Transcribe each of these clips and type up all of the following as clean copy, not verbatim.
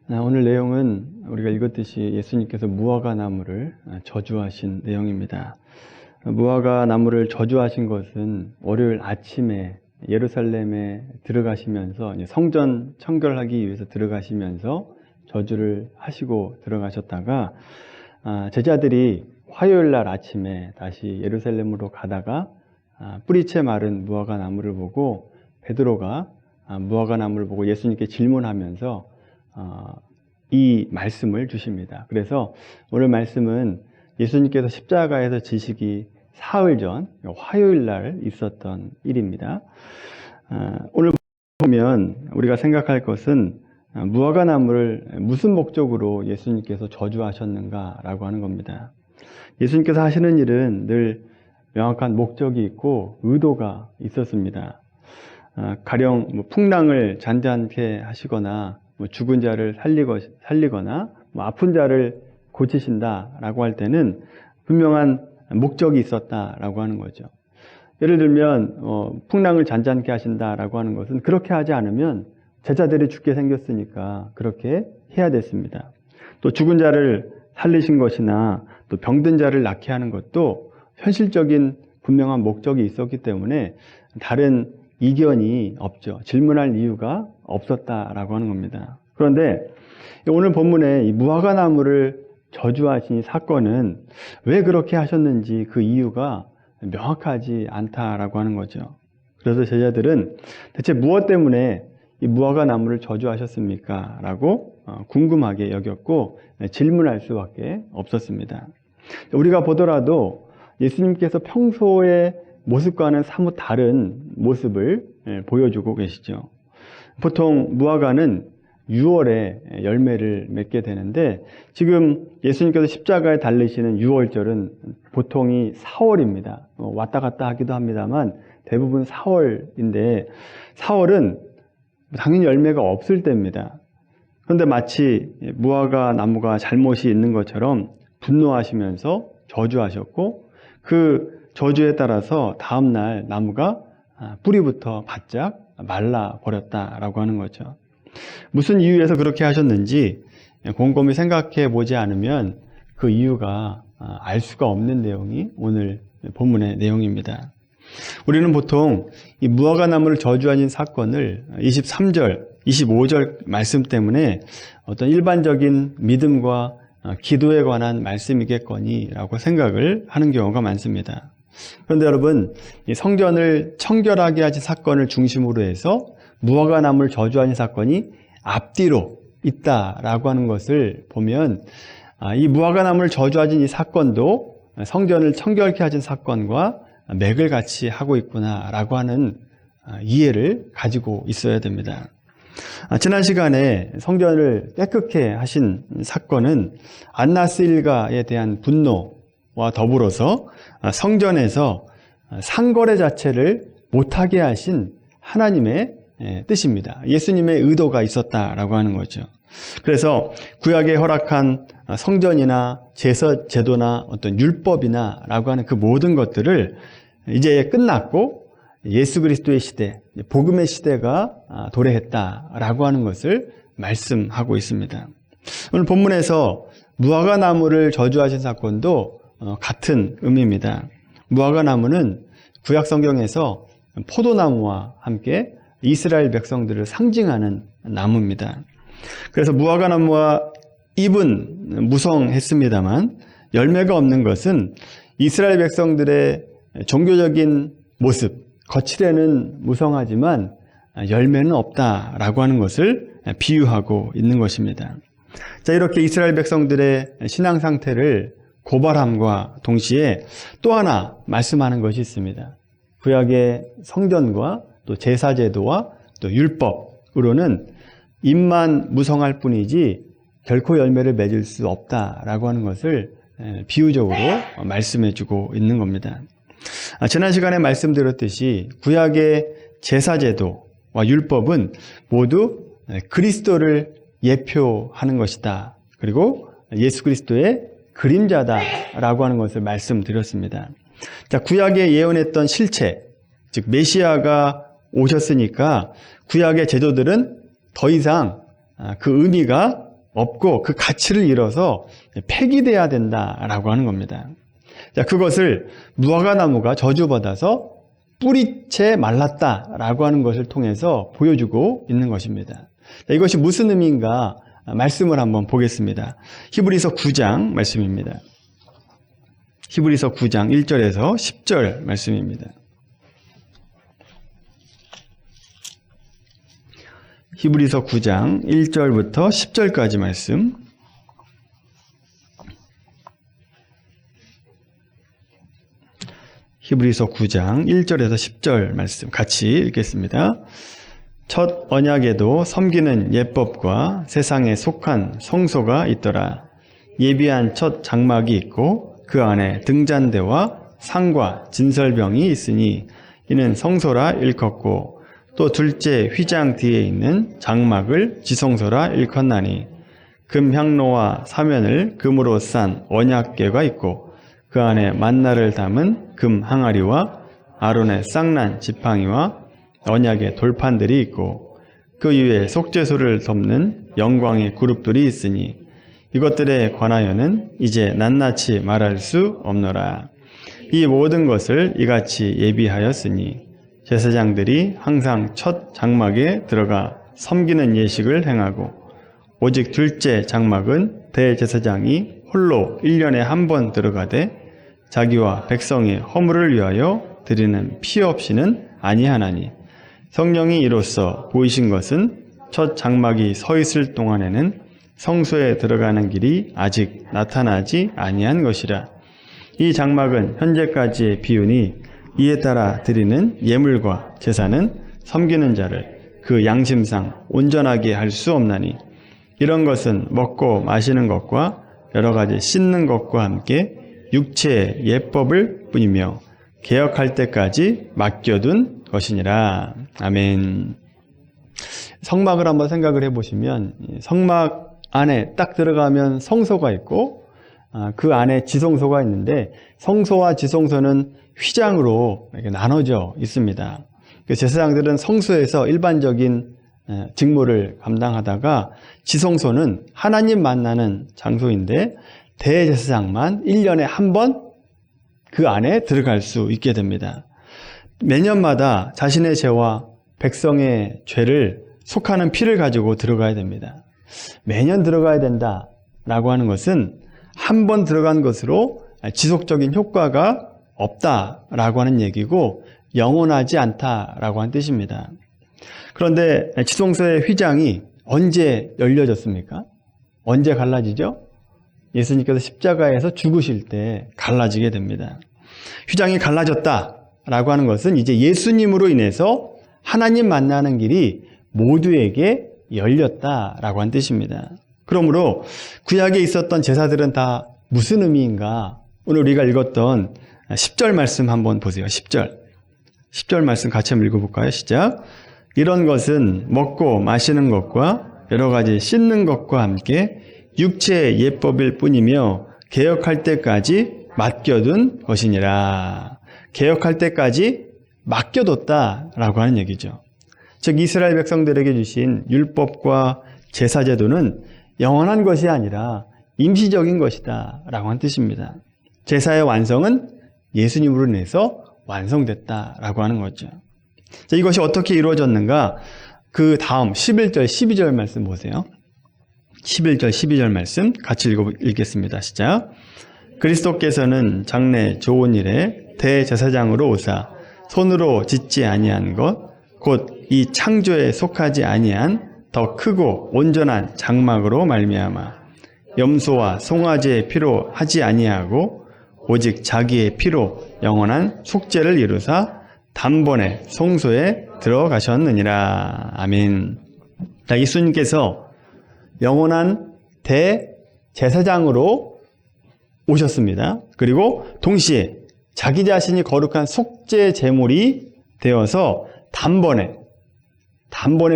오늘 내용은 우리가 읽었듯이 예수님께서 무화과 나무를 저주하신 내용입니다. 무화과 나무를 저주하신 것은 월요일 아침에 예루살렘에 들어가시면서 성전 청결하기 위해서 들어가시면서 저주를 하시고 들어가셨다가 제자들이 화요일 날 아침에 다시 예루살렘으로 가다가 뿌리채 마른 무화과 나무를 보고 베드로가 무화과 나무를 보고 예수님께 질문하면서 이 말씀을 주십니다. 그래서 오늘 말씀은 예수님께서 십자가에서 지시기 사흘 전 화요일 날 있었던 일입니다. 오늘 보면 우리가 생각할 것은 무화과 나무를 무슨 목적으로 예수님께서 저주하셨는가라고 하는 겁니다. 예수님께서 하시는 일은 늘 명확한 목적이 있고 의도가 있었습니다. 가령 풍랑을 잔잔케 하시거나 죽은 자를 살리거나 아픈 자를 고치신다라고 할 때는 분명한 목적이 있었다라고 하는 거죠. 예를 들면 풍랑을 잔잔케 하신다라고 하는 것은 그렇게 하지 않으면 제자들이 죽게 생겼으니까 그렇게 해야 됐습니다. 또 죽은 자를 살리신 것이나 또 병든 자를 낫게 하는 것도 현실적인 분명한 목적이 있었기 때문에 다른 이견이 없죠. 질문할 이유가 없었다라고 하는 겁니다. 그런데 오늘 본문에 이 무화과 나무를 저주하신 이 사건은 왜 그렇게 하셨는지 그 이유가 명확하지 않다라고 하는 거죠. 그래서 제자들은 대체 무엇 때문에 이 무화과 나무를 저주하셨습니까? 라고 궁금하게 여겼고 질문할 수밖에 없었습니다. 우리가 보더라도 예수님께서 평소에 모습과는 사뭇 다른 모습을 보여주고 계시죠. 보통 무화과는 6월에 열매를 맺게 되는데 지금 예수님께서 십자가에 달리시는 6월절은 보통이 4월입니다. 왔다 갔다 하기도 합니다만 대부분 4월인데 4월은 당연히 열매가 없을 때입니다. 그런데 마치 무화과 나무가 잘못이 있는 것처럼 분노하시면서 저주하셨고 그 저주에 따라서 다음날 나무가 뿌리부터 바짝 말라버렸다라고 하는 거죠. 무슨 이유에서 그렇게 하셨는지 곰곰이 생각해 보지 않으면 그 이유가 알 수가 없는 내용이 오늘 본문의 내용입니다. 우리는 보통 이 무화과 나무를 저주하신 사건을 23절, 25절 말씀 때문에 어떤 일반적인 믿음과 기도에 관한 말씀이겠거니라고 생각을 하는 경우가 많습니다. 그런데 여러분, 이 성전을 청결하게 하신 사건을 중심으로 해서 무화과 나무를 저주하신 사건이 앞뒤로 있다라고 하는 것을 보면 이 무화과 나무를 저주하신 이 사건도 성전을 청결케 하신 사건과 맥을 같이 하고 있구나라고 하는 이해를 가지고 있어야 됩니다. 지난 시간에 성전을 깨끗게 하신 사건은 안나스 일가에 대한 분노와 더불어서 성전에서 상거래 자체를 못하게 하신 하나님의 뜻입니다. 예수님의 의도가 있었다라고 하는 거죠. 그래서 구약에 허락한 성전이나 제도나 어떤 율법이나 라고 하는 그 모든 것들을 이제 끝났고 예수 그리스도의 시대, 복음의 시대가 도래했다라고 하는 것을 말씀하고 있습니다. 오늘 본문에서 무화과 나무를 저주하신 사건도 같은 의미입니다. 무화과 나무는 구약 성경에서 포도나무와 함께 이스라엘 백성들을 상징하는 나무입니다. 그래서 무화과 나무와 잎은 무성했습니다만 열매가 없는 것은 이스라엘 백성들의 종교적인 모습, 거칠에는 무성하지만 열매는 없다라고 하는 것을 비유하고 있는 것입니다. 자, 이렇게 이스라엘 백성들의 신앙 상태를 고발함과 동시에 또 하나 말씀하는 것이 있습니다. 구약의 성전과 또 제사제도와 또 율법으로는 잎만 무성할 뿐이지 결코 열매를 맺을 수 없다라고 하는 것을 비유적으로 말씀해주고 있는 겁니다. 지난 시간에 말씀드렸듯이 구약의 제사제도와 율법은 모두 그리스도를 예표하는 것이다. 그리고 예수 그리스도의 그림자다라고 하는 것을 말씀드렸습니다. 자, 구약에 예언했던 실체, 즉 메시아가 오셨으니까 구약의 제도들은 더 이상 그 의미가 없고 그 가치를 잃어서 폐기돼야 된다라고 하는 겁니다. 자, 그것을 무화과나무가 저주받아서 뿌리채 말랐다라고 하는 것을 통해서 보여주고 있는 것입니다. 자, 이것이 무슨 의미인가 말씀을 한번 보겠습니다. 히브리서 9장 말씀입니다. 히브리서 9장 1절에서 10절 말씀입니다. 히브리서 9장 1절부터 10절까지 말씀. 히브리서 9장 1절에서 10절 말씀 같이 읽겠습니다. 첫 언약에도 섬기는 예법과 세상에 속한 성소가 있더라. 예비한 첫 장막이 있고 그 안에 등잔대와 상과 진설병이 있으니 이는 성소라 일컫고 또 둘째 휘장 뒤에 있는 장막을 지성소라 일컫나니 금향로와 사면을 금으로 싼 언약궤가 있고 그 안에 만나를 담은 금 항아리와 아론의 쌍난 지팡이와 언약의 돌판들이 있고 그 위에 속죄소를 덮는 영광의 그룹들이 있으니 이것들에 관하여는 이제 낱낱이 말할 수 없노라. 이 모든 것을 이같이 예비하였으니 제사장들이 항상 첫 장막에 들어가 섬기는 예식을 행하고 오직 둘째 장막은 대제사장이 홀로 1년에 한 번 들어가되 자기와 백성의 허물을 위하여 드리는 피 없이는 아니하나니 성령이 이로써 보이신 것은 첫 장막이 서 있을 동안에는 성소에 들어가는 길이 아직 나타나지 아니한 것이라. 이 장막은 현재까지의 비유니 이에 따라 드리는 예물과 제사는 섬기는 자를 그 양심상 온전하게 할 수 없나니 이런 것은 먹고 마시는 것과 여러 가지 씻는 것과 함께 육체의 예법을 뿐이며 개혁할 때까지 맡겨둔 것이니라. 아멘. 성막을 한번 생각을 해보시면 성막 안에 딱 들어가면 성소가 있고 그 안에 지성소가 있는데 성소와 지성소는 휘장으로 이렇게 나눠져 있습니다. 제사장들은 성소에서 일반적인 직무를 감당하다가 지성소는 하나님 만나는 장소인데 대제사장만 1년에 한 번 그 안에 들어갈 수 있게 됩니다. 매년마다 자신의 죄와 백성의 죄를 속하는 피를 가지고 들어가야 됩니다. 매년 들어가야 된다라고 하는 것은 한 번 들어간 것으로 지속적인 효과가 없다라고 하는 얘기고 영원하지 않다라고 하는 뜻입니다. 그런데 지성소의 휘장이 언제 열려졌습니까? 언제 갈라지죠? 예수님께서 십자가에서 죽으실 때 갈라지게 됩니다. 휘장이 갈라졌다라고 하는 것은 이제 예수님으로 인해서 하나님 만나는 길이 모두에게 열렸다라고 하는 뜻입니다. 그러므로 구약에 있었던 제사들은 다 무슨 의미인가? 오늘 우리가 읽었던 10절 말씀 한번 보세요. 10절 말씀 같이 한번 읽어볼까요? 시작. 이런 것은 먹고 마시는 것과 여러 가지 씻는 것과 함께 육체의 예법일 뿐이며 개혁할 때까지 맡겨둔 것이니라. 개혁할 때까지 맡겨뒀다라고 하는 얘기죠. 즉 이스라엘 백성들에게 주신 율법과 제사제도는 영원한 것이 아니라 임시적인 것이다 라고 하는 뜻입니다. 제사의 완성은 예수님으로 인해서 완성됐다라고 하는 거죠. 자, 이것이 어떻게 이루어졌는가? 그 다음 11절, 12절 말씀 보세요. 11절, 12절 말씀 같이 읽겠습니다. 시작. 그리스도께서는 장래 좋은 일에 대제사장으로 오사 손으로 짓지 아니한 것, 곧 이 창조에 속하지 아니한 더 크고 온전한 장막으로 말미암아 염소와 송아지의 피로 하지 아니하고 오직 자기의 피로 영원한 속죄를 이루사 단번에 성소에 들어가셨느니라. 아멘. 자, 예수님께서 영원한 대제사장으로 오셨습니다. 그리고 동시에 자기 자신이 거룩한 속죄 제물이 되어서 단번에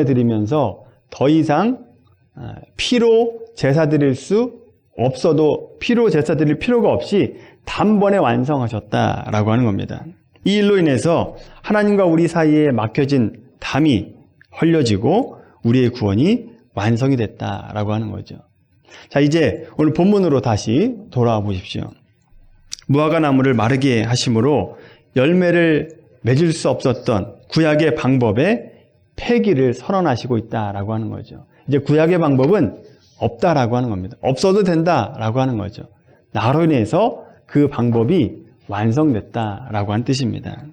드리면서 더 이상 피로 제사 드릴 수 없어도 피로 제사 드릴 필요가 없이 단번에 완성하셨다라고 하는 겁니다. 이 일로 인해서 하나님과 우리 사이에 막혀진 담이 헐려지고 우리의 구원이 완성이 됐다라고 하는 거죠. 자, 이제 오늘 본문으로 다시 돌아와 보십시오. 무화과 나무를 마르게 하심으로 열매를 맺을 수 없었던 구약의 방법에 폐기를 선언하시고 있다라고 하는 거죠. 이제 구약의 방법은 없다라고 하는 겁니다. 없어도 된다라고 하는 거죠. 나로 인해서 그 방법이 완성됐다라고 하는 뜻입니다.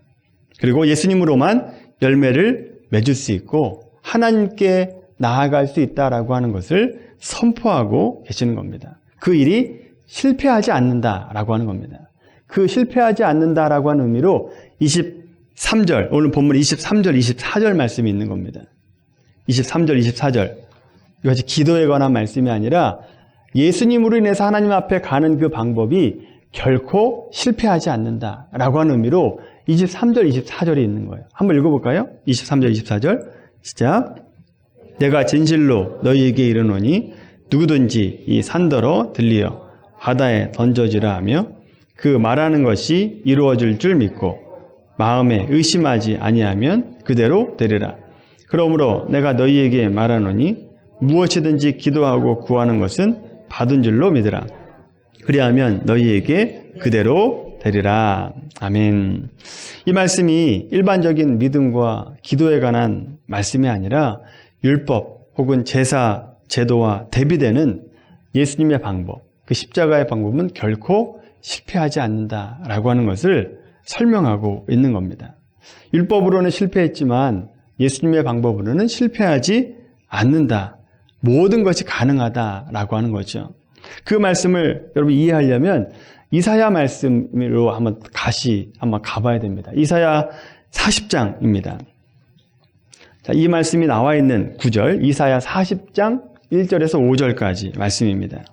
그리고 예수님으로만 열매를 맺을 수 있고 하나님께 나아갈 수 있다라고 하는 것을 선포하고 계시는 겁니다. 그 일이 실패하지 않는다라고 하는 겁니다. 그 실패하지 않는다라고 하는 의미로 23절, 오늘 본문 23절, 24절 말씀이 있는 겁니다. 23절, 24절. 이것이 기도에 관한 말씀이 아니라 예수님으로 인해서 하나님 앞에 가는 그 방법이 결코 실패하지 않는다라고 하는 의미로 23절, 24절이 있는 거예요. 한번 읽어볼까요? 23절, 24절. 시작. 내가 진실로 너희에게 이르노니 누구든지 이 산더러 들리어 바다에 던져지라 하며 그 말하는 것이 이루어질 줄 믿고 마음에 의심하지 아니하면 그대로 되리라. 그러므로 내가 너희에게 말하노니 무엇이든지 기도하고 구하는 것은 받은 줄로 믿으라. 그리하면 너희에게 그대로 되리라. 아멘. 이 말씀이 일반적인 믿음과 기도에 관한 말씀이 아니라 율법 혹은 제사, 제도와 대비되는 예수님의 방법, 그 십자가의 방법은 결코 실패하지 않는다라고 하는 것을 설명하고 있는 겁니다. 율법으로는 실패했지만 예수님의 방법으로는 실패하지 않는다. 모든 것이 가능하다라고 하는 거죠. 그 말씀을 여러분 이해하려면 이사야 말씀으로 한번 가봐야 됩니다. 이사야 40장입니다. 자, 이 말씀이 나와 있는 구절, 이사야 40장 1절에서 5절까지 말씀입니다.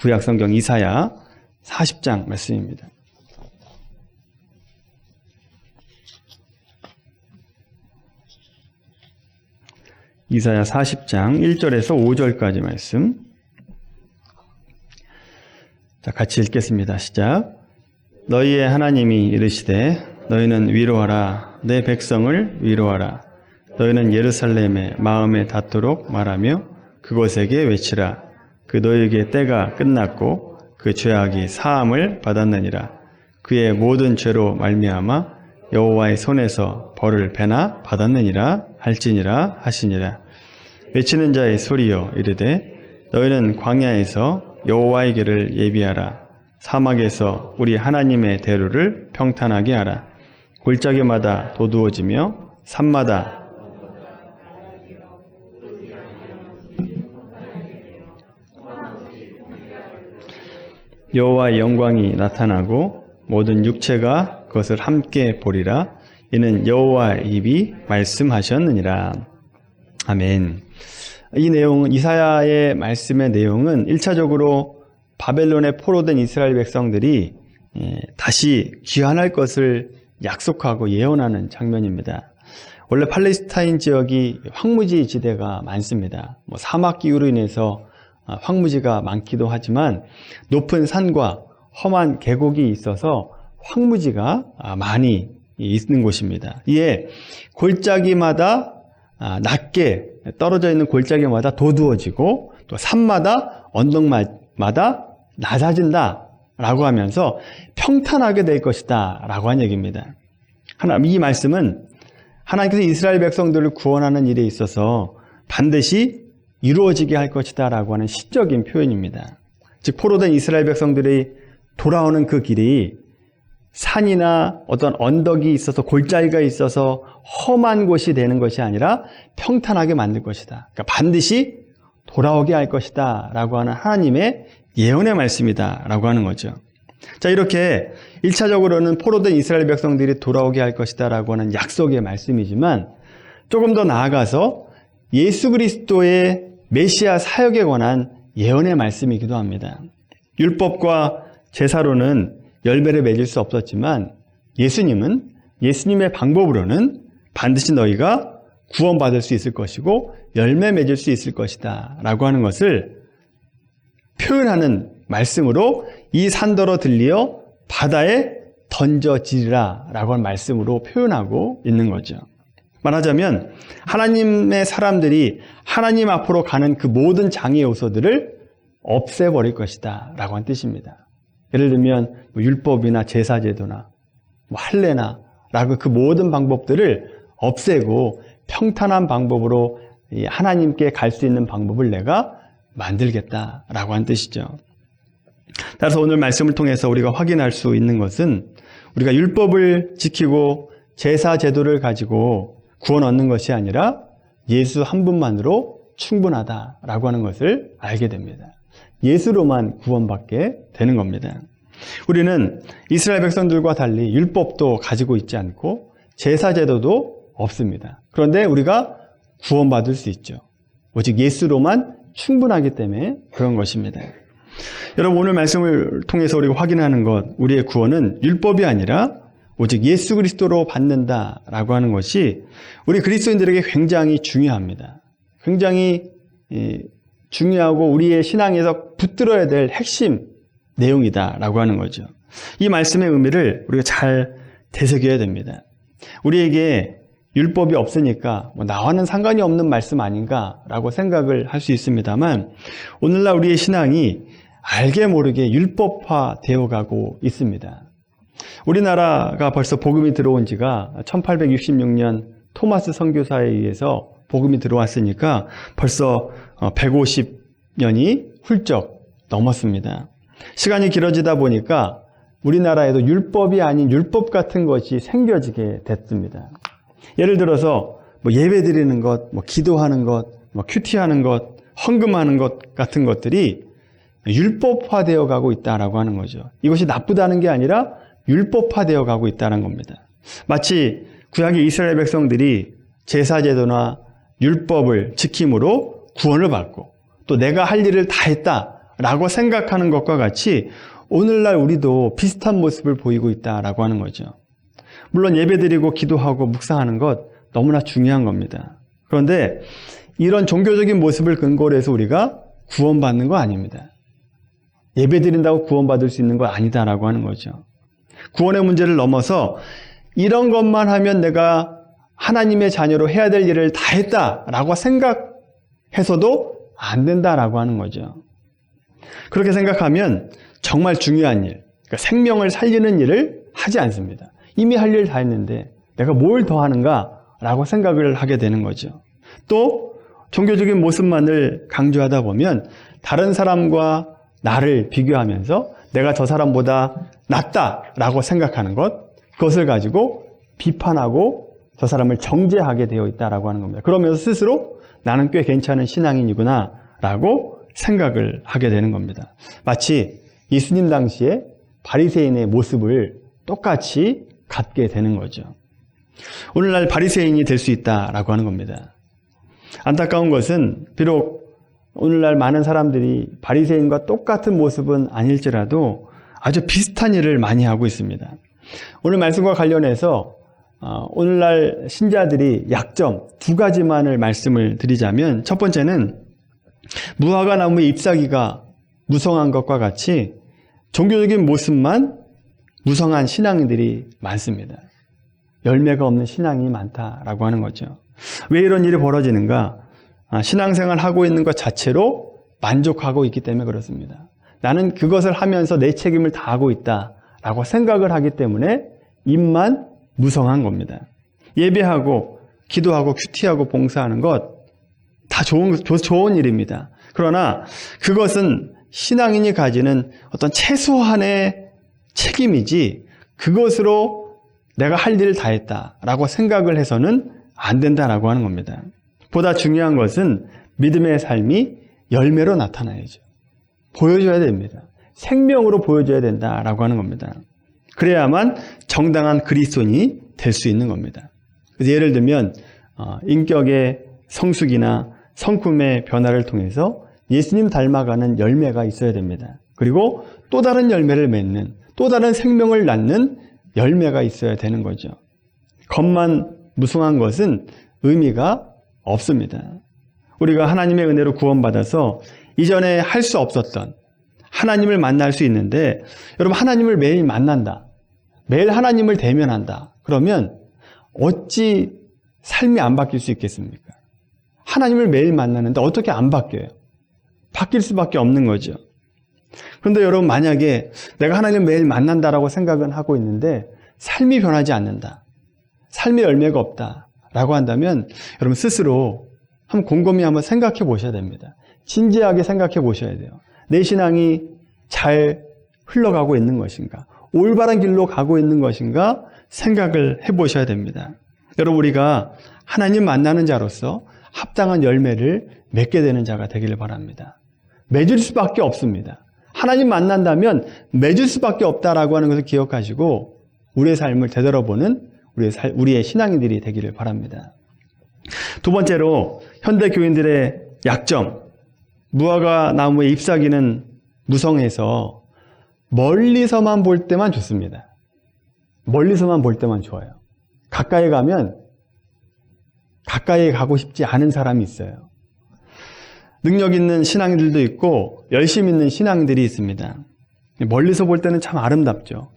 구약성경 이사야 40장 말씀입니다. 이사야 40장 1절에서 5절까지 말씀. 자, 같이 읽겠습니다. 시작. 너희의 하나님이 이르시되 너희는 위로하라. 내 백성을 위로하라. 너희는 예루살렘의 마음에 닿도록 말하며 그곳에게 외치라. 그 너희에게 때가 끝났고 그 죄악이 사함을 받았느니라. 그의 모든 죄로 말미암아 여호와의 손에서 벌을 배나 받았느니라 할지니라 하시니라. 외치는 자의 소리여 이르되 너희는 광야에서 여호와의 길을 예비하라. 사막에서 우리 하나님의 대로를 평탄하게 하라. 골짜기마다 도두어지며 산마다 여호와의 영광이 나타나고 모든 육체가 그것을 함께 보리라. 이는 여호와의 입이 말씀하셨느니라. 아멘. 이 내용은 이사야의 말씀의 내용은 1차적으로 바벨론에 포로된 이스라엘 백성들이 다시 귀환할 것을 약속하고 예언하는 장면입니다. 원래 팔레스타인 지역이 황무지 지대가 많습니다. 사막 기후로 인해서 황무지가 많기도 하지만 높은 산과 험한 계곡이 있어서 황무지가 많이 있는 곳입니다. 이에 골짜기마다 낮게 떨어져 있는 골짜기마다 도두어지고 또 산마다 언덕마다 낮아진다 라고 하면서 평탄하게 될 것이다 라고 한 얘기입니다. 이 말씀은 하나님께서 이스라엘 백성들을 구원하는 일에 있어서 반드시 이루어지게 할 것이다 라고 하는 시적인 표현입니다. 즉 포로된 이스라엘 백성들이 돌아오는 그 길이 산이나 어떤 언덕이 있어서 골짜기가 있어서 험한 곳이 되는 것이 아니라 평탄하게 만들 것이다. 그러니까 반드시 돌아오게 할 것이다 라고 하는 하나님의 예언의 말씀이다 라고 하는 거죠. 자, 이렇게 1차적으로는 포로된 이스라엘 백성들이 돌아오게 할 것이다 라고 하는 약속의 말씀이지만 조금 더 나아가서 예수 그리스도의 메시아 사역에 관한 예언의 말씀이기도 합니다. 율법과 제사로는 열매를 맺을 수 없었지만 예수님은 예수님의 방법으로는 반드시 너희가 구원받을 수 있을 것이고 열매 맺을 수 있을 것이다 라고 하는 것을 표현하는 말씀으로 이 산더러 들리어 바다에 던져지리라 라고 하는 말씀으로 표현하고 있는 거죠. 말하자면 하나님의 사람들이 하나님 앞으로 가는 그 모든 장애 요소들을 없애버릴 것이다 라고 한 뜻입니다. 예를 들면 율법이나 제사제도나 할례나 라고 그 모든 방법들을 없애고 평탄한 방법으로 하나님께 갈 수 있는 방법을 내가 만들겠다라고 한 뜻이죠. 따라서 오늘 말씀을 통해서 우리가 확인할 수 있는 것은 우리가 율법을 지키고 제사 제도를 가지고 구원 얻는 것이 아니라 예수 한 분만으로 충분하다라고 하는 것을 알게 됩니다. 예수로만 구원받게 되는 겁니다. 우리는 이스라엘 백성들과 달리 율법도 가지고 있지 않고 제사 제도도 없습니다. 그런데 우리가 구원받을 수 있죠. 오직 예수로만 충분하기 때문에 그런 것입니다. 여러분, 오늘 말씀을 통해서 우리가 확인하는 것, 우리의 구원은 율법이 아니라 오직 예수 그리스도로 받는다라고 하는 것이 우리 그리스도인들에게 굉장히 중요합니다. 굉장히 중요하고 우리의 신앙에서 붙들어야 될 핵심 내용이다라고 하는 거죠. 이 말씀의 의미를 우리가 잘 되새겨야 됩니다. 우리에게 율법이 없으니까 나와는 상관이 없는 말씀 아닌가라고 생각을 할 수 있습니다만, 오늘날 우리의 신앙이 알게 모르게 율법화 되어가고 있습니다. 우리나라가 벌써 복음이 들어온 지가 1866년 토마스 선교사에 의해서 복음이 들어왔으니까 벌써 150년이 훌쩍 넘었습니다. 시간이 길어지다 보니까 우리나라에도 율법이 아닌 율법 같은 것이 생겨지게 됐습니다. 예를 들어서 예배 드리는 것, 기도하는 것, 큐티하는 것, 헌금하는 것 같은 것들이 율법화되어 가고 있다라고 하는 거죠. 이것이 나쁘다는 게 아니라 율법화되어 가고 있다는 겁니다. 마치 구약의 이스라엘 백성들이 제사제도나 율법을 지킴으로 구원을 받고 또 내가 할 일을 다 했다라고 생각하는 것과 같이 오늘날 우리도 비슷한 모습을 보이고 있다라고 하는 거죠. 물론 예배드리고 기도하고 묵상하는 것 너무나 중요한 겁니다. 그런데 이런 종교적인 모습을 근거로 해서 우리가 구원받는 거 아닙니다. 예배드린다고 구원받을 수 있는 거 아니다라고 하는 거죠. 구원의 문제를 넘어서 이런 것만 하면 내가 하나님의 자녀로 해야 될 일을 다 했다라고 생각해서도 안 된다라고 하는 거죠. 그렇게 생각하면 정말 중요한 일, 그러니까 생명을 살리는 일을 하지 않습니다. 이미 할 일 다 했는데 내가 뭘 더 하는가라고 생각을 하게 되는 거죠. 또 종교적인 모습만을 강조하다 보면 다른 사람과 나를 비교하면서 내가 저 사람보다 낫다라고 생각하는 것, 그것을 가지고 비판하고 저 사람을 정죄하게 되어 있다라고 하는 겁니다. 그러면서 스스로 나는 꽤 괜찮은 신앙인이구나 라고 생각을 하게 되는 겁니다. 마치 예수님 당시에 바리새인의 모습을 똑같이 갖게 되는 거죠. 오늘날 바리새인이 될 수 있다라고 하는 겁니다. 안타까운 것은 비록 오늘날 많은 사람들이 바리새인과 똑같은 모습은 아닐지라도 아주 비슷한 일을 많이 하고 있습니다. 오늘 말씀과 관련해서 오늘날 신자들이 약점 두 가지만을 말씀을 드리자면, 첫 번째는 무화과 나무의 잎사귀가 무성한 것과 같이 종교적인 모습만 무성한 신앙인들이 많습니다. 열매가 없는 신앙이 많다라고 하는 거죠. 왜 이런 일이 벌어지는가? 신앙생활 하고 있는 것 자체로 만족하고 있기 때문에 그렇습니다. 나는 그것을 하면서 내 책임을 다하고 있다라고 생각을 하기 때문에 입만 무성한 겁니다. 예배하고 기도하고 큐티하고 봉사하는 것 다 좋은 일입니다. 그러나 그것은 신앙인이 가지는 어떤 최소한의 책임이지 그것으로 내가 할 일을 다 했다라고 생각을 해서는 안 된다라고 하는 겁니다. 보다 중요한 것은 믿음의 삶이 열매로 나타나야죠. 보여줘야 됩니다. 생명으로 보여줘야 된다라고 하는 겁니다. 그래야만 정당한 그리스도인이 될 수 있는 겁니다. 그래서 예를 들면 인격의 성숙이나 성품의 변화를 통해서 예수님 닮아가는 열매가 있어야 됩니다. 그리고 또 다른 열매를 맺는, 또 다른 생명을 낳는 열매가 있어야 되는 거죠. 겉만 무성한 것은 의미가 없습니다. 우리가 하나님의 은혜로 구원받아서 이전에 할 수 없었던 하나님을 만날 수 있는데, 여러분 하나님을 매일 만난다, 매일 하나님을 대면한다, 그러면 어찌 삶이 안 바뀔 수 있겠습니까? 하나님을 매일 만나는데 어떻게 안 바뀌어요? 바뀔 수밖에 없는 거죠. 그런데 여러분, 만약에 내가 하나님을 매일 만난다라고 생각은 하고 있는데 삶이 변하지 않는다, 삶의 열매가 없다 라고 한다면 여러분 스스로 곰곰이 한번 생각해 보셔야 됩니다. 진지하게 생각해 보셔야 돼요. 내 신앙이 잘 흘러가고 있는 것인가, 올바른 길로 가고 있는 것인가 생각을 해 보셔야 됩니다. 여러분, 우리가 하나님 만나는 자로서 합당한 열매를 맺게 되는 자가 되기를 바랍니다. 맺을 수밖에 없습니다. 하나님 만난다면 맺을 수밖에 없다라고 하는 것을 기억하시고 우리의 삶을 되돌아보는 우리의 신앙인들이 되기를 바랍니다. 두 번째로, 현대 교인들의 약점, 무화과 나무의 잎사귀는 무성해서 멀리서만 볼 때만 좋습니다. 멀리서만 볼 때만 좋아요. 가까이 가면 가까이 가고 싶지 않은 사람이 있어요. 능력 있는 신앙인들도 있고 열심 있는 신앙인들이 있습니다. 멀리서 볼 때는 참 아름답죠.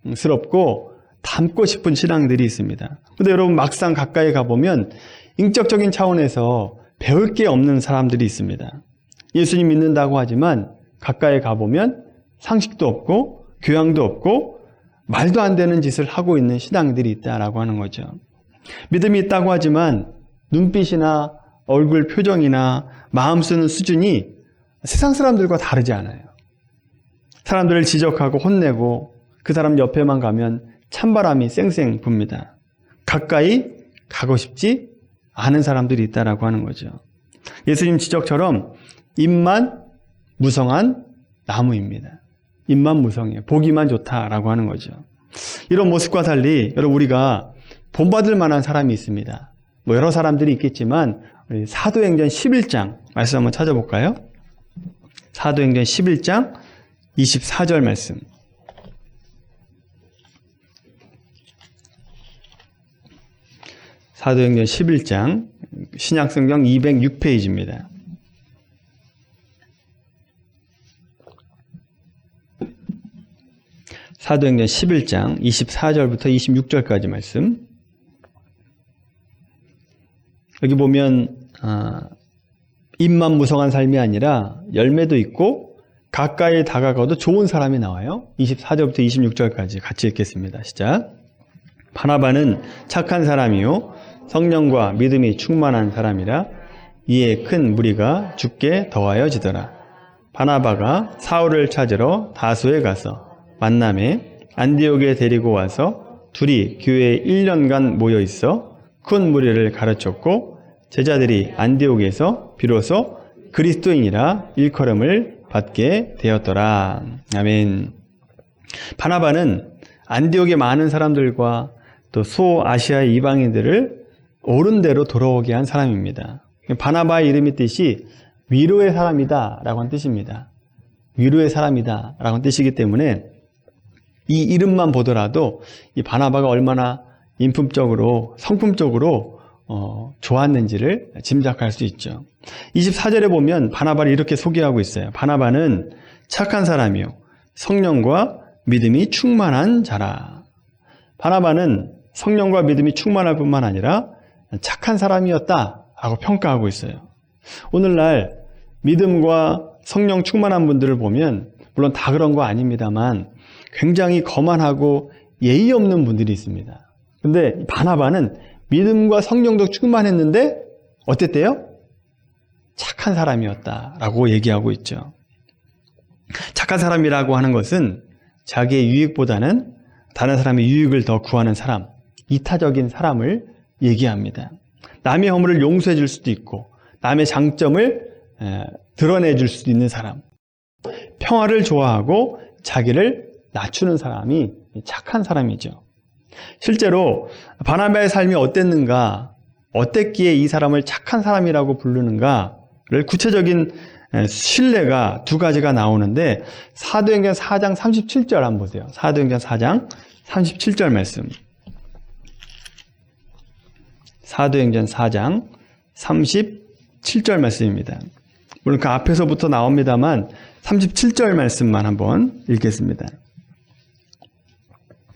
존경스럽고 닮고 싶은 신앙들이 있습니다. 그런데 여러분, 막상 가까이 가보면 인격적인 차원에서 배울 게 없는 사람들이 있습니다. 예수님 믿는다고 하지만 가까이 가보면 상식도 없고 교양도 없고 말도 안 되는 짓을 하고 있는 신앙들이 있다라고 하는 거죠. 믿음이 있다고 하지만 눈빛이나 얼굴 표정이나 마음 쓰는 수준이 세상 사람들과 다르지 않아요. 사람들을 지적하고 혼내고 그 사람 옆에만 가면 찬바람이 쌩쌩 붑니다. 가까이 가고 싶지 않은 사람들이 있다라고 하는 거죠. 예수님 지적처럼 잎만 무성한 나무입니다. 잎만 무성해요. 보기만 좋다라고 하는 거죠. 이런 모습과 달리 여러분, 우리가 본받을 만한 사람이 있습니다. 여러 사람들이 있겠지만 우리 사도행전 11장 말씀 한번 찾아볼까요? 사도행전 11장 24절 말씀. 사도행전 11장 신약성경 206페이지입니다. 사도행전 11장 24절부터 26절까지 말씀. 여기 보면 잎만 무성한 삶이 아니라 열매도 있고 가까이 다가가도 좋은 사람이 나와요. 24절부터 26절까지 같이 읽겠습니다. 시작. 바나바는 착한 사람이요 성령과 믿음이 충만한 사람이라 이에 큰 무리가 죽게 더하여지더라. 바나바가 사울을 찾으러 다소에 가서 만남에 안디옥에 데리고 와서 둘이 교회에 1년간 모여 있어 큰 무리를 가르쳤고 제자들이 안디옥에서 비로소 그리스도인이라 일컬음을 받게 되었더라. 아멘. 바나바는 안디옥의 많은 사람들과 또 소아시아의 이방인들을 옳은 대로 돌아오게 한 사람입니다. 바나바의 이름의 뜻이 위로의 사람이다 라고 하는 뜻입니다. 위로의 사람이다 라고 하는 뜻이기 때문에 이 이름만 보더라도 이 바나바가 얼마나 인품적으로 성품적으로 좋았는지를 짐작할 수 있죠. 24절에 보면 바나바를 이렇게 소개하고 있어요. 바나바는 착한 사람이요 성령과 믿음이 충만한 자라. 바나바는 성령과 믿음이 충만할 뿐만 아니라 착한 사람이었다라고 평가하고 있어요. 오늘날 믿음과 성령 충만한 분들을 보면 물론 다 그런 거 아닙니다만 굉장히 거만하고 예의 없는 분들이 있습니다. 근데 바나바는 믿음과 성령도 충만했는데 어땠대요? 착한 사람이었다라고 얘기하고 있죠. 착한 사람이라고 하는 것은 자기의 유익보다는 다른 사람의 유익을 더 구하는 사람, 이타적인 사람을 얘기합니다. 남의 허물을 용서해 줄 수도 있고 남의 장점을 드러내 줄 수도 있는 사람, 평화를 좋아하고 자기를 낮추는 사람이 착한 사람이죠. 실제로 바나바의 삶이 어땠는가, 어땠기에 이 사람을 착한 사람이라고 부르는가를 구체적인 신뢰가 두 가지가 나오는데 사도행전 4장 37절 한번 보세요. 사도행전 4장 37절 말씀. 사도행전 4장 37절 말씀입니다. 물론 그 앞에서부터 나옵니다만 37절 말씀만 한번 읽겠습니다.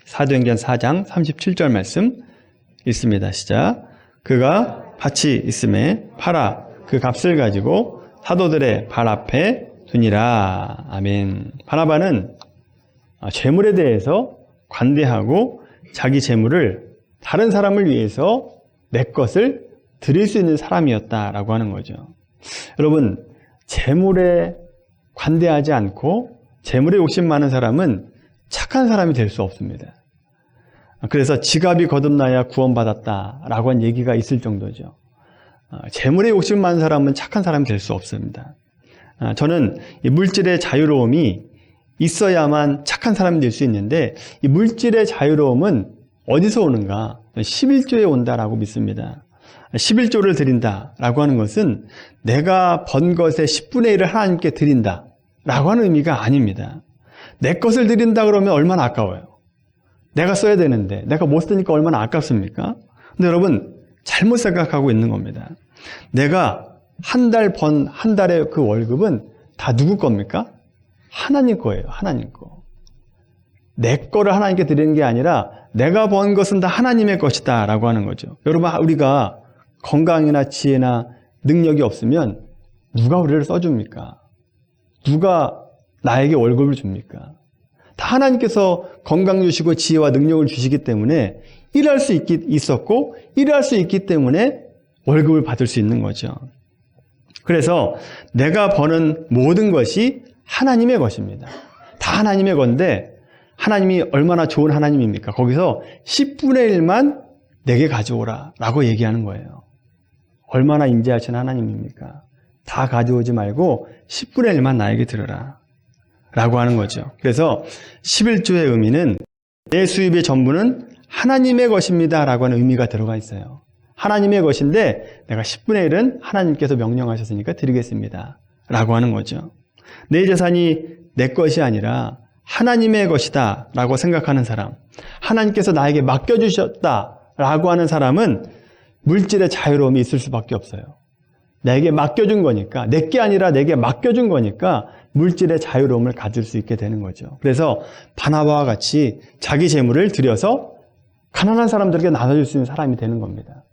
사도행전 4장 37절 말씀 있습니다. 시작. 그가 밭이 있음에 팔아 그 값을 가지고 사도들의 발 앞에 두니라. 아멘. 바나바는 재물에 대해서 관대하고 자기 재물을 다른 사람을 위해서 내 것을 드릴 수 있는 사람이었다라고 하는 거죠. 여러분, 재물에 관대하지 않고 재물에 욕심 많은 사람은 착한 사람이 될 수 없습니다. 그래서 지갑이 거듭나야 구원받았다라고 한 얘기가 있을 정도죠. 재물에 욕심 많은 사람은 착한 사람이 될 수 없습니다. 저는 이 물질의 자유로움이 있어야만 착한 사람이 될 수 있는데 이 물질의 자유로움은 어디서 오는가? 11조에 온다라고 믿습니다. 11조를 드린다라고 하는 것은 내가 번 것의 10분의 1을 하나님께 드린다라고 하는 의미가 아닙니다. 내 것을 드린다 그러면 얼마나 아까워요. 내가 써야 되는데 내가 못 쓰니까 얼마나 아깝습니까? 근데 여러분 잘못 생각하고 있는 겁니다. 내가 한 달의 그 월급은 다 누구 겁니까? 하나님 거예요. 하나님 거. 내 거를 하나님께 드리는 게 아니라 내가 번 것은 다 하나님의 것이다 라고 하는 거죠. 여러분, 우리가 건강이나 지혜나 능력이 없으면 누가 우리를 써줍니까? 누가 나에게 월급을 줍니까? 다 하나님께서 건강 주시고 지혜와 능력을 주시기 때문에 일할 수 있었고 일할 수 있기 때문에 월급을 받을 수 있는 거죠. 그래서 내가 버는 모든 것이 하나님의 것입니다. 다 하나님의 건데 하나님이 얼마나 좋은 하나님입니까? 거기서 10분의 1만 내게 가져오라 라고 얘기하는 거예요. 얼마나 인자하신 하나님입니까? 다 가져오지 말고 10분의 1만 나에게 들으라 라고 하는 거죠. 그래서 11조의 의미는 내 수입의 전부는 하나님의 것입니다 라고 하는 의미가 들어가 있어요. 하나님의 것인데 내가 10분의 1은 하나님께서 명령하셨으니까 드리겠습니다 라고 하는 거죠. 내 재산이 내 것이 아니라 하나님의 것이다 라고 생각하는 사람, 하나님께서 나에게 맡겨주셨다 라고 하는 사람은 물질의 자유로움이 있을 수밖에 없어요. 내게 맡겨준 거니까, 내게 아니라 내게 맡겨준 거니까 물질의 자유로움을 가질 수 있게 되는 거죠. 그래서 바나바와 같이 자기 재물을 들여서 가난한 사람들에게 나눠줄 수 있는 사람이 되는 겁니다.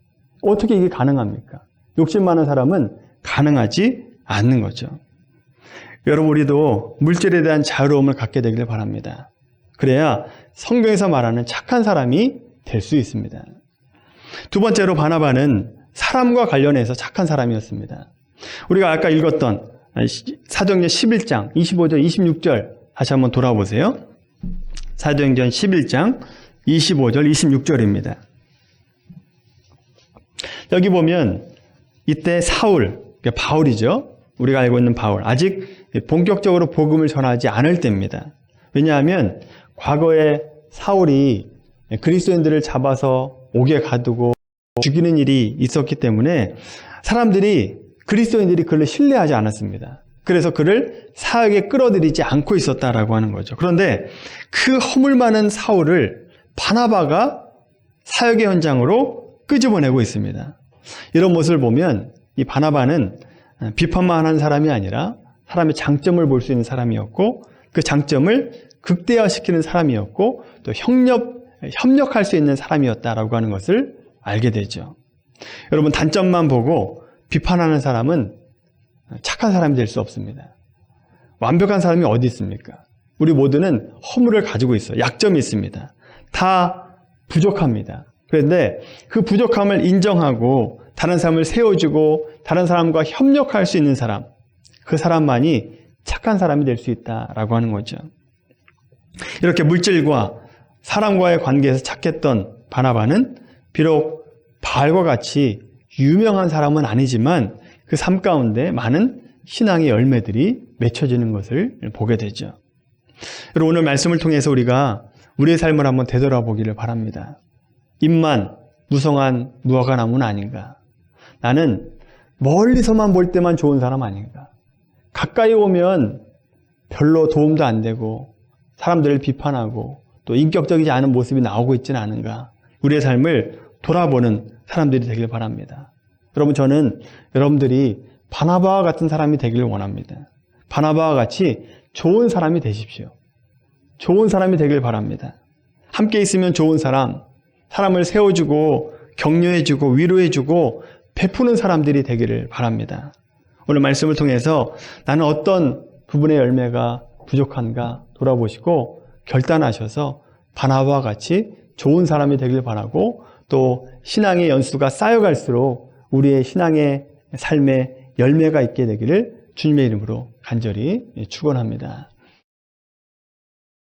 어떻게 이게 가능합니까? 욕심 많은 사람은 가능하지 않는 거죠. 여러분, 우리도 물질에 대한 자유로움을 갖게 되기를 바랍니다. 그래야 성경에서 말하는 착한 사람이 될 수 있습니다. 두 번째로 바나바는 사람과 관련해서 착한 사람이었습니다. 우리가 아까 읽었던 사도행전 11장 25절 26절 다시 한번 돌아보세요. 사도행전 11장 25절 26절입니다. 여기 보면 이때 사울, 바울이죠. 우리가 알고 있는 바울, 아직 본격적으로 복음을 전하지 않을 때입니다. 왜냐하면 과거에 사울이 그리스도인들을 잡아서 옥에 가두고 죽이는 일이 있었기 때문에 그리스도인들이 그를 신뢰하지 않았습니다. 그래서 그를 사역에 끌어들이지 않고 있었다라고 하는 거죠. 그런데 그 허물 많은 사울을 바나바가 사역의 현장으로 끄집어내고 있습니다. 이런 모습을 보면 이 바나바는 비판만 하는 사람이 아니라 사람의 장점을 볼 수 있는 사람이었고 그 장점을 극대화시키는 사람이었고 또 협력할 수 있는 사람이었다라고 하는 것을 알게 되죠. 여러분, 단점만 보고 비판하는 사람은 착한 사람이 될 수 없습니다. 완벽한 사람이 어디 있습니까? 우리 모두는 허물을 가지고 있어요. 약점이 있습니다. 다 부족합니다. 그런데 그 부족함을 인정하고 다른 사람을 세워주고 다른 사람과 협력할 수 있는 사람, 그 사람만이 착한 사람이 될 수 있다라고 하는 거죠. 이렇게 물질과 사람과의 관계에서 착했던 바나바는 비록 바알과 같이 유명한 사람은 아니지만 그 삶 가운데 많은 신앙의 열매들이 맺혀지는 것을 보게 되죠. 여러분, 오늘 말씀을 통해서 우리가 우리의 삶을 한번 되돌아보기를 바랍니다. 입만 무성한 무화과 나무는 아닌가? 나는 멀리서만 볼 때만 좋은 사람 아닌가? 가까이 오면 별로 도움도 안 되고 사람들을 비판하고 또 인격적이지 않은 모습이 나오고 있지는 않은가? 우리의 삶을 돌아보는 사람들이 되길 바랍니다. 여러분, 저는 여러분들이 바나바와 같은 사람이 되기를 원합니다. 바나바와 같이 좋은 사람이 되십시오. 좋은 사람이 되길 바랍니다. 함께 있으면 좋은 사람, 사람을 세워주고 격려해주고 위로해주고 베푸는 사람들이 되기를 바랍니다. 오늘 말씀을 통해서 나는 어떤 부분의 열매가 부족한가 돌아보시고 결단하셔서 바나바와 같이 좋은 사람이 되길 바라고, 또 신앙의 연수가 쌓여갈수록 우리의 신앙의 삶에 열매가 있게 되기를 주님의 이름으로 간절히 축원합니다.